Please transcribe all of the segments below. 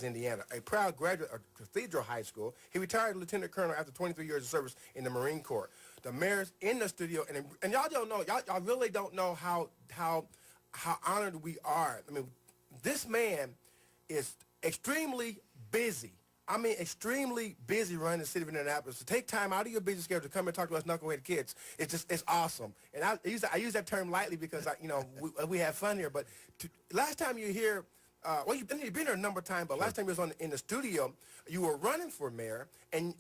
Indiana, a proud graduate of Cathedral High School. He retired lieutenant colonel after 23 years of service in the Marine Corps. The mayor's in the studio, and y'all don't know, y'all really don't know how honored we are. I mean, this man is extremely busy. I mean, extremely busy running the city of Indianapolis. To take time out of your busy schedule to come and talk to us knucklehead kids, it's awesome. And I use that term lightly because we have fun here. But last time you hear. Well, you've been here a number of times, but last time you was in the studio, you were running for mayor, and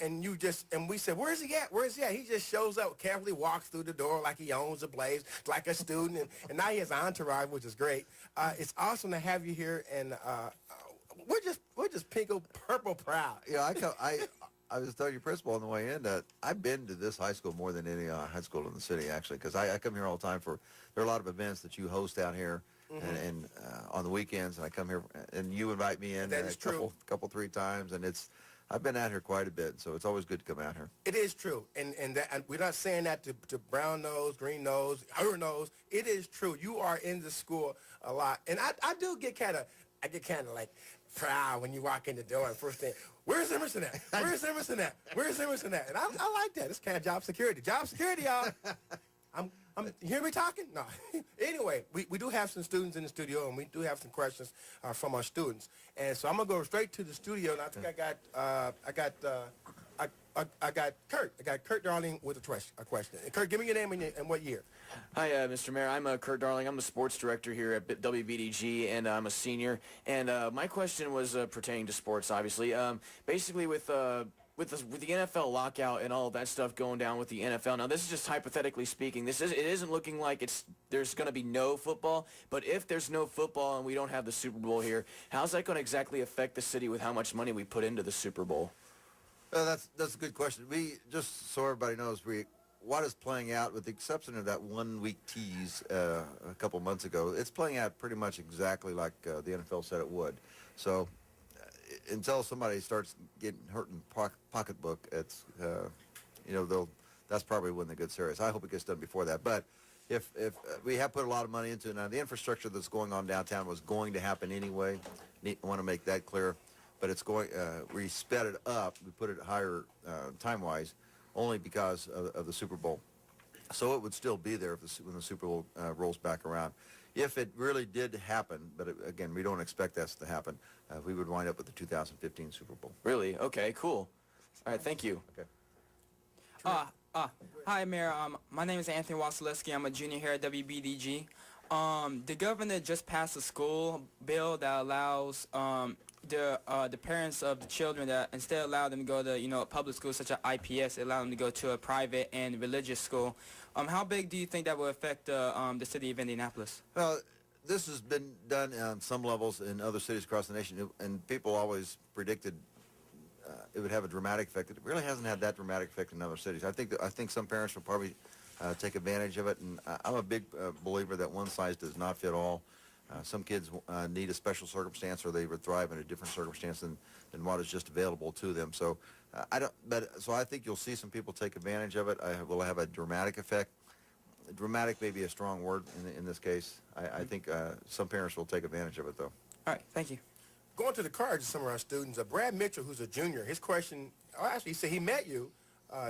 we said, where's he at? Where's he at? He just shows up, carefully walks through the door like he owns the place, like a student, and now he has an entourage, which is great. It's awesome to have you here, and we're just pink purple proud. Yeah, I was telling your principal on the way in that I've been to this high school more than any high school in the city, actually, because I come here all the time there are a lot of events that you host out here. Mm-hmm. and on the weekends, and I come here, and you invite me in a couple, 3 times, and I've been out here quite a bit, so it's always good to come out here. It is true, and we're not saying that to brown nose, green nose, her nose. It is true. You are in the school a lot, and I do get kind of like proud when you walk in the door and first thing, where's Emerson at? Where's Emerson at? Where's Emerson at? And I like that. It's kind of job security. Job security, y'all. You hear me talking? No. Anyway, we do have some students in the studio, and we do have some questions from our students. And so I'm gonna go straight to the studio. And I think I got Kurt. I got Kurt Darling with a question. Kurt, give me your name and what year. Hi, Mr. Mayor. I'm Kurt Darling. I'm the sports director here at WBDG, and I'm a senior. And my question was pertaining to sports, obviously. Basically, with the NFL lockout and all of that stuff going down with the NFL. Now, this is just hypothetically speaking. It isn't looking like there's going to be no football. But if there's no football and we don't have the Super Bowl here, how's that going to exactly affect the city with how much money we put into the Super Bowl? That's a good question. We just so everybody knows what is playing out, with the exception of that 1-week tease a couple months ago. It's playing out pretty much exactly like the NFL said it would. So until somebody starts getting hurt in pocketbook, it's that's probably when they get serious. I hope it gets done before that. But if we have put a lot of money into it now, the infrastructure that's going on downtown was going to happen anyway. I want to make that clear. But it's going. We sped it up. We put it higher time-wise, only because of the Super Bowl. So it would still be there when the Super Bowl rolls back around. If it really did happen, but again, we don't expect that to happen, we would wind up with the 2015 Super Bowl. Really? Okay, cool. All right, thank you. Okay. Hi, Mayor. My name is Anthony Wasilewski. I'm a junior here at WBDG. The governor just passed a school bill that allows the parents of the children that instead allow them to go to a public school such as IPS, allow them to go to a private and religious school. How big do you think that will affect the city of Indianapolis? Well, this has been done on some levels in other cities across the nation, and people always predicted it would have a dramatic effect. It really hasn't had that dramatic effect in other cities. I think some parents will probably take advantage of it, and I'm a big believer that one size does not fit all. Some kids need a special circumstance, or they would thrive in a different circumstance than what is just available to them. So so I think you'll see some people take advantage of it. It will have a dramatic effect. Dramatic may be a strong word in this case. I think some parents will take advantage of it, though. All right, thank you. Going to the cards of some of our students, Brad Mitchell, who's a junior, his question, actually, he said he met you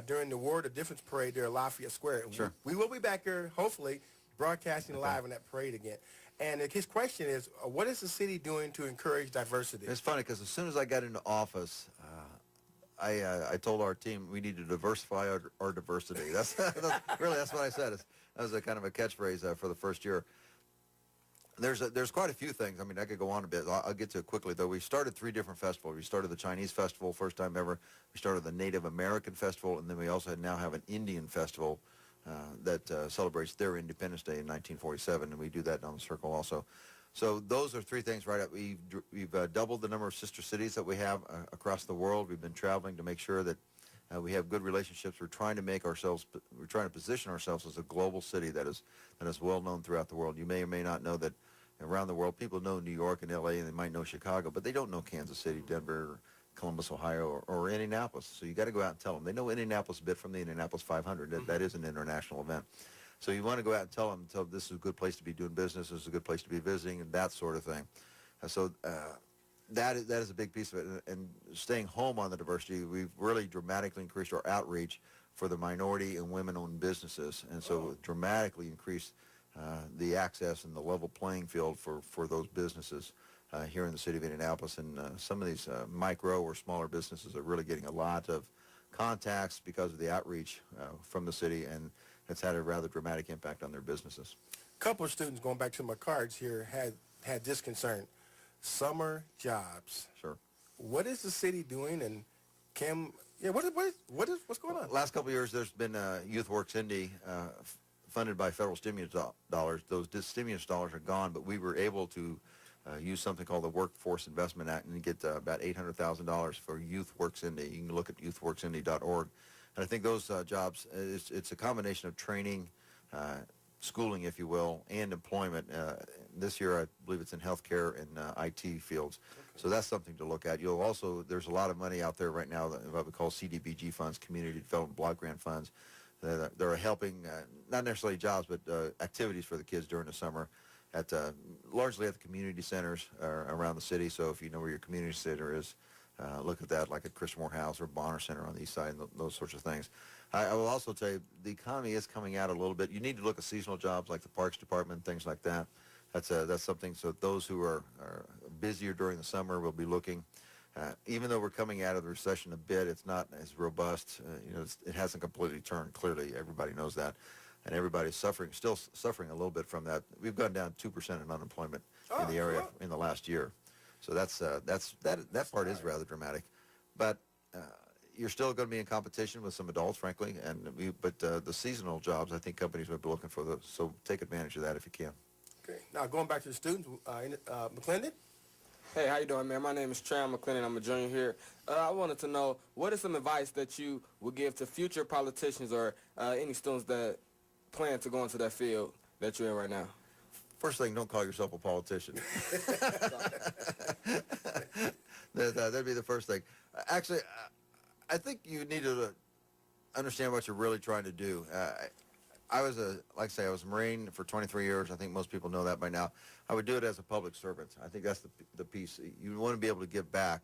during the Word of Difference parade there at Lafayette Square. Sure. We will be back here, hopefully, broadcasting live on that parade again. And his question is, what is the city doing to encourage diversity? It's funny because as soon as I got into office, I told our team we need to diversify our diversity. That's what I said. That was a kind of a catchphrase for the first year. There's quite a few things. I mean, I could go on a bit. I'll get to it quickly, though. We started 3 different festivals. We started the Chinese Festival, first time ever. We started the Native American Festival, and then we also now have an Indian Festival that celebrates their Independence Day in 1947, and we do that down the circle also. So those are 3 things right up. We've doubled the number of sister cities that we have across the world. We've been traveling to make sure that we have good relationships. We're trying to position ourselves as a global city that is well known throughout the world. You may or may not know that around the world, people know New York and L.A. and they might know Chicago, but they don't know Kansas City, Denver, Columbus, Ohio, or Indianapolis. So you got to go out and tell them. They know Indianapolis a bit from the Indianapolis 500. That is an international event. So you want to go out and tell them this is a good place to be doing business, this is a good place to be visiting, and that sort of thing. that is a big piece of it. And staying home on the diversity, we've really dramatically increased our outreach for the minority and women-owned businesses, and so dramatically increased the access and the level playing field for those businesses here in the city of Indianapolis. And some of these micro or smaller businesses are really getting a lot of contacts because of the outreach from the city, and it's had a rather dramatic impact on their businesses. A couple of students, going back to my cards here, had this concern. Summer jobs. Sure. What is the city doing, and what's going on? Last couple of years, there's been Youth Works Indy funded by federal stimulus dollars. Those stimulus dollars are gone, but we were able to use something called the Workforce Investment Act and get about $800,000 for Youth Works Indy. You can look at youthworksindy.org. And I think those jobs, it's a combination of training, schooling, if you will, and employment. This year, I believe it's in healthcare and IT fields. Okay. So that's something to look at. You'll also, there's a lot of money out there right now that what we call CDBG funds, Community Development Block Grant funds. They're helping, not necessarily jobs, but activities for the kids during the summer at largely at the community centers around the city. So if you know where your community center is, look at that, like at Christian Morehouse or Bonner Center on the east side, and those sorts of things. I will also tell you, the economy is coming out a little bit. You need to look at seasonal jobs like the Parks Department, things like that. That's something, so those who are busier during the summer will be looking. Even though we're coming out of the recession a bit, it's not as robust. It hasn't completely turned, clearly. Everybody knows that. And everybody's still suffering a little bit from that. We've gone down 2% in unemployment in the area in the last year. So that part is rather dramatic. But you're still going to be in competition with some adults, frankly. But the seasonal jobs, I think companies will be looking for those. So take advantage of that if you can. Okay. Now going back to the students, McClendon. Hey, how you doing, man? My name is Trey. I'm McClendon. I'm a junior here. I wanted to know, what is some advice that you would give to future politicians or any students that plan to go into that field that you're in right now? First thing, don't call yourself a politician. That'd be the first thing. Actually, I think you need to understand what you're really trying to do. I was I was a Marine for 23 years. I think most people know that by now. I would do it as a public servant. I think that's the piece. You want to be able to give back.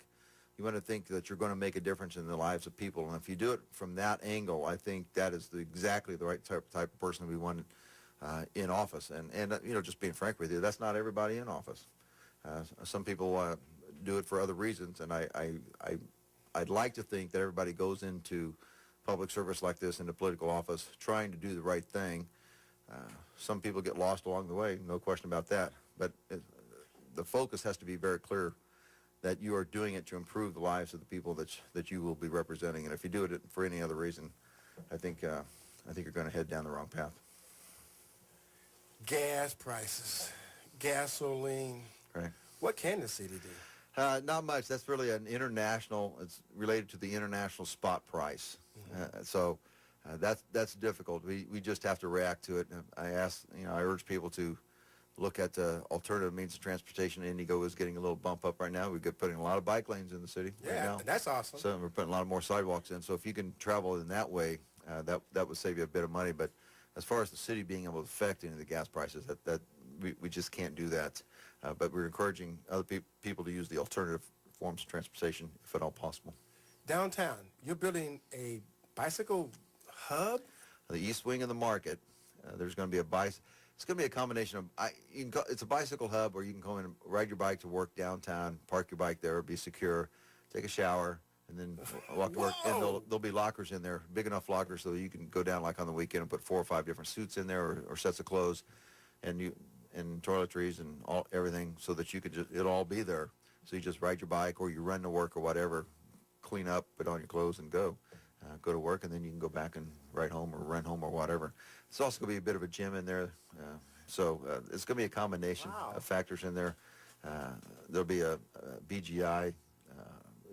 You want to think that you're going to make a difference in the lives of people. And if you do it from that angle, I think that is exactly the right type of person we want in office. And just being frank with you, that's not everybody in office. Some people do it for other reasons, and I'd like to think that everybody goes into public service like this, into political office, trying to do the right thing. Some people get lost along the way, no question about that. But the focus has to be very clear that you are doing it to improve the lives of the people that you will be representing. And if you do it for any other reason, I think you're going to head down the wrong path. Gas prices, gasoline. Right. What can the city do? Not much. That's really it's related to the international spot price. That's difficult. We just have to react to it. I urge people to look at alternative means of transportation. Indigo is getting a little bump up right now. We're putting a lot of bike lanes in the city right now. That's awesome. So we're putting a lot more sidewalks in. So if you can travel in that way, that would save you a bit of money. But as far as the city being able to affect any of the gas prices, that we just can't do that. But we're encouraging other people to use the alternative forms of transportation if at all possible. Downtown, you're building a bicycle hub? The east wing of the market, there's going to be it's going to be a combination of, it's a bicycle hub where you can go in and ride your bike to work downtown, park your bike there, be secure, take a shower, and then walk to work. And there'll be lockers in there, big enough lockers so that you can go down like on the weekend and put 4 or 5 different suits in there or sets of clothes and toiletries and everything so that you could it'll all be there. So you just ride your bike or you run to work or whatever, clean up, put on your clothes and go to work, and then you can go back and ride home or run home or whatever. It's also going to be a bit of a gym in there. So it's going to be a combination of factors in there. There'll be a BGI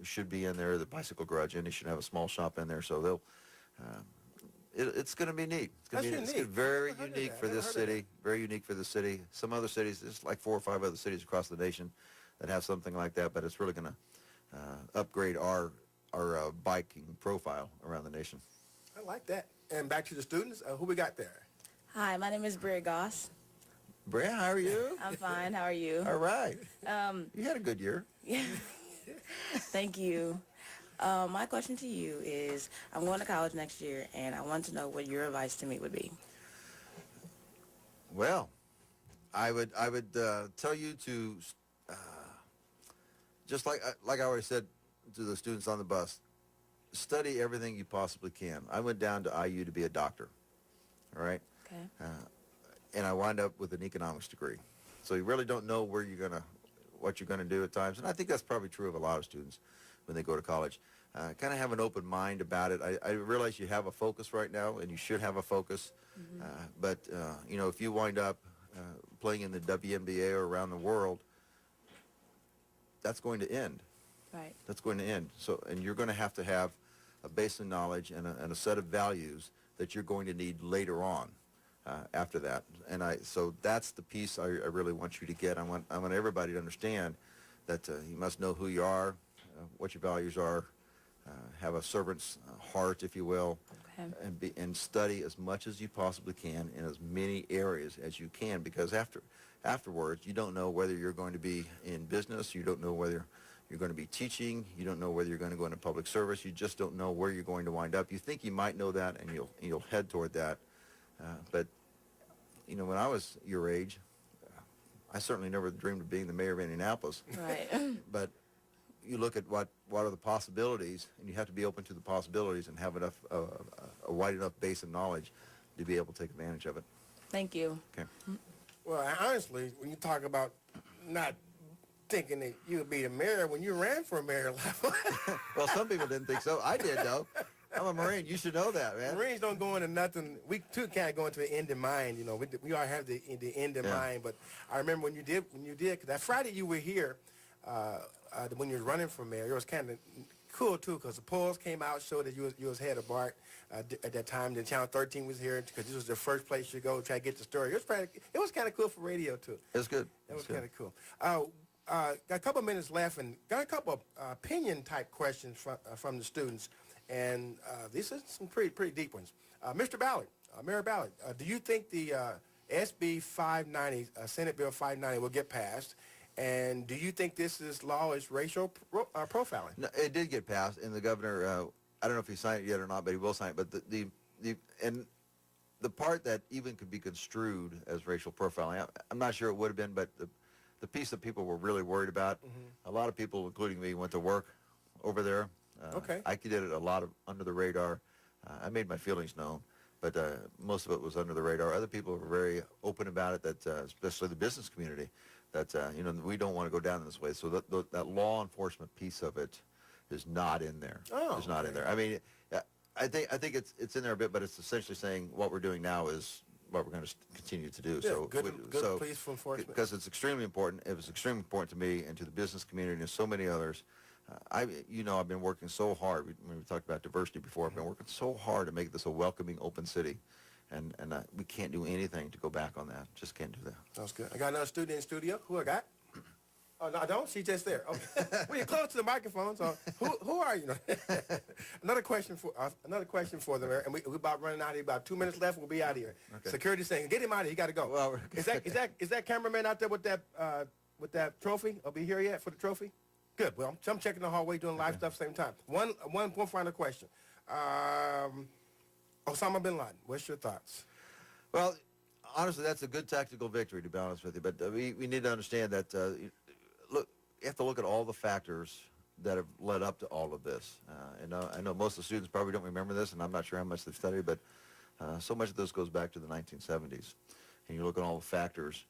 should be in there. The Bicycle Garage Indy should have a small shop in there. So it's going to be neat. It's very unique for this city. Very unique for the city. Some other cities, there's like 4 or 5 other cities across the nation that have something like that, but it's really going to upgrade our biking profile around the nation. I like that. And back to the students, who we got there? Hi, my name is Bria Goss. Bria, how are you? I'm fine. How are you? All right. You had a good year. Thank you. My question to you is, I'm going to college next year, and I want to know what your advice to me would be. Well, I would tell you to just like I already said to the students on the bus, study everything you possibly can. I went down to IU to be a doctor. All right. Okay. And I wind up with an economics degree. So you really don't know what you're gonna do at times, and I think that's probably true of a lot of students when they go to college. Kind of have an open mind about it. I realize you have a focus right now, and you should have a focus. But you know, if you wind up playing in the WNBA or around the world, that's going to end. Right. That's going to end. So, and you're going to have a base of knowledge and a set of values that you're going to need later on after that. And so that's the piece I really want you to get. I want everybody to understand that you must know who you are, what your values are, have a servant's heart, if you will, Okay. and study as much as you possibly can in as many areas as you can, because afterwards you don't know whether you're going to be in business, you don't know whether you're going to be teaching, you don't know whether you're going to go into public service, you just don't know where you're going to wind up. You think you might know that, and you'll head toward that. But you know, when I was your age, I certainly never dreamed of being the mayor of Indianapolis. Right. But you look at what are the possibilities, and you have to be open to the possibilities and have enough a wide enough base of knowledge to be able to take advantage of it. Thank you. Okay. Well, honestly, when you talk about not thinking that you would be the mayor, when you ran for mayor, Well, some people didn't think so. I did, though. I'm a Marine. You should know that, man. Marines don't go into nothing. We too can't go into the end in mind. You know, we all have the end in mind. But I remember when you did, because that Friday you were here, when you were running for mayor, it was kind of cool too, because the polls came out, showed that you was head of Bart at that time. Then Channel 13 was here because this was the first place you go to try to get the story. It was kind of cool for radio too. It was good. That was kind of cool. Got a couple minutes left, and got a couple of opinion type questions from the students, and these are some pretty deep ones. Mr. Ballard, Mayor Ballard, do you think the SB 590, Senate Bill 590, will get passed? And do you think this law is racial profiling? No, it did get passed, and the governor, I don't know if he signed it yet or not, but he will sign it. But the part that even could be construed as racial profiling, I'm not sure it would have been, but the piece that people were really worried about, a lot of people, including me, went to work over there. Okay. I did it a lot of under the radar. I made my feelings known, but most of it was under the radar. Other people were very open about it, that especially the business community, that you know, we don't want to go down this way. So that law enforcement piece of it is not in there. Oh, it's not in there. I mean, I think it's in there a bit, but it's essentially saying what we're doing now is what we're going to continue to do. Yeah, So good police enforcement. because it's extremely important. It was extremely important to me and to the business community and so many others. I've been working so hard. We talked about diversity before. I've been working so hard to make this a welcoming, open city, and we can't do anything to go back on that. Just can't do that. Sounds good. I got another student in studio. Who I got? Oh, no, I don't. She's just there. Okay. Well, you're close to the microphone, so who are you? Another question for the mayor, and we about running out of here. About 2 minutes left. We'll be out of here. Okay. Security saying, get him out of here. You got to go. Well, Is that cameraman out there with that trophy? I'll be here yet for the trophy? Good. Well, I'm checking the hallway, doing live stuff at the same time. One final question. Osama bin Laden. What's your thoughts? Well, honestly, that's a good tactical victory, to be honest with you. But we need to understand that, you have to look at all the factors that have led up to all of this. And I know most of the students probably don't remember this, and I'm not sure how much they've studied, but so much of this goes back to the 1970s. And you look at all the factors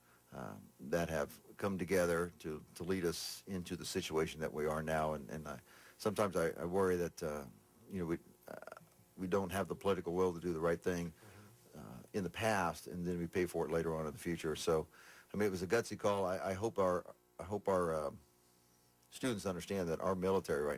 that have come together to lead us into the situation that we are now. And sometimes I worry that, we don't have the political will to do the right thing in the past, and then we pay for it later on in the future. So, I mean, it was a gutsy call. I hope our students understand that our military right